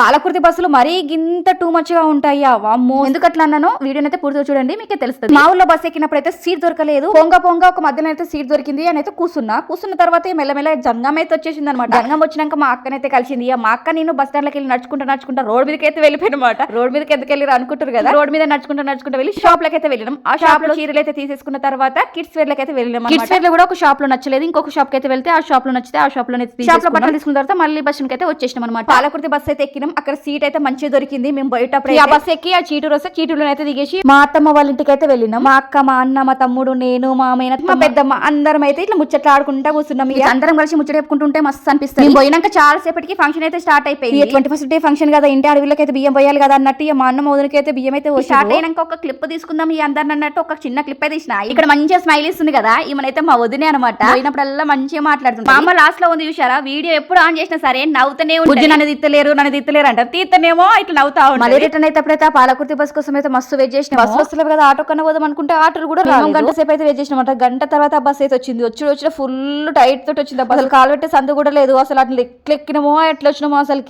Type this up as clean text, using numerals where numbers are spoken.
పాలకుర్తి బస్సులు మరీ గింత టూ మచ్ గా ఉంటాయా వామ్మో. ఎందుకు అట్లా అన్నానో వీడియోనైతే పూర్తిగా చూడండి మీకే తెలుస్తుంది. మా ఊళ్ళో బస్ ఎక్కినప్పుడైతే సీట్ దొరకలేదు. పొంగ ఒక మధ్యలో అయితే సీట్ దొరికింది అని అయితే కూర్చున్న తర్వాత మెల్లమెల్ల జంగం అయితే వచ్చేసింది అనమాట. జంగం వచ్చినాక మా అక్కనైతే కలిసింది. మా అక్క నేను బస్ స్టాండ్ లోకి వెళ్ళి నడుచుకుంటా రోడ్ మీదకి అయితే వెళ్ళిపోయినమాట. రోడ్ మీదకి ఎందుకు వెళ్ళి అనుకుంటారు కదా, రోడ్ మీద నడుచుకుంటా వెళ్ళి షాప్ లకి అయితే వెళ్ళినాం. ఆ షాప్ లో చీరలు అయితే తీసేసుకున్న తర్వాత కిడ్స్ వేర్ లకి అయితే వెళ్ళినాం. కిడ్స్ వేర్ లో కూడా ఒక షాప్ లో నచ్చలేదు, ఇంకొక షాప్ కి అయితే వెళ్తే ఆ షాప్ లో నచ్చితే ఆ షాప్ లో బట్టలు తీసుకున్న తర్వాత మళ్ళీ బస్ కి అయితే వచ్చేసినాం అనమాట. పాలకుర్తి బస్ అయితే ఎక్కినాం. అక్కడ సీట్ అయితే మంచిగా దొరికింది. మేము బయటప్పుడు ఆ బస్ ఎక్కి ఆ చీటూరు వస్తే చీటూరులో అయితే దిగేసి మా అత్తమ్మ వాళ్ళ ఇంటికి అయితే వెళ్ళినాం. మా అక్క, మా అన్న, మా తమ్ముడు, నేను, మా మేనత్త, మా పెద్దమ్మ అందరం అయితే ఇట్లా ముచ్చట్లు ఆడుకుంటా కూర్చున్నాం. అందరం కలిసి ముచ్చట చెప్పుకుంటుంటే మస్తు అనిపిస్తుంది. మేము పోయినాక చాలా సేపటికి ఫంక్షన్ అయితే స్టార్ట్ అయిపోయింది. 21st డే ఫంక్షన్ కదా, ఇంటి అడవిలోకి అయితే బియ్యం పోయాలి కదా అన్నట్టు మా అన్న మోదనకి అయితే బియ్యం అయితే స్టార్ట్ అయినాక ఒక క్లిప్ తీసుకుందాం ఈ అందరిని అన్నట్టు ఒక చిన్న క్లిప్ అయితే తీసిన. ఇక్కడ మంచిగా స్మైల్ ఇస్తుంది కదా, ఈమెనైతే మా వదినే అనమాట. పోయినప్పుడల్లా మంచిగా మాట్లాడుతుంది. మా అమ్మ లాస్ట్ లో ఉంది చూసారా, వీడియో ఎప్పుడు ఆన్ చేసినా సరే నవ్వుతూనే ఉంటుంది. నన్ను తిత్తలేరు అంటారు, తీత్తనేమో ఇట్లా నవ్వుతా ఉంటారు. మళ్ళీ రిటర్న్ అయితే అప్పుడైతే ఆ పాలకుర్తి బస్ కోసం అయితే మస్తు వెయిట్ చేసిన. బస్ వస్తలేదు కదా, ఆటో కన్నా పోదాం అనుకుంటే ఆటోలు కూడా గంట సేపు అయితే వెయిట్ చేసిన. గంట తర్వాత ఆ బస్ అయితే వచ్చింది. వచ్చిన ఫుల్ టైట్ తోటి వచ్చింది. అసలు కాలు పెట్టే సందు కూడా లేదు. అసలు అట్లా ఎక్కినమో ఎట్లా వచ్చినామో అసలు.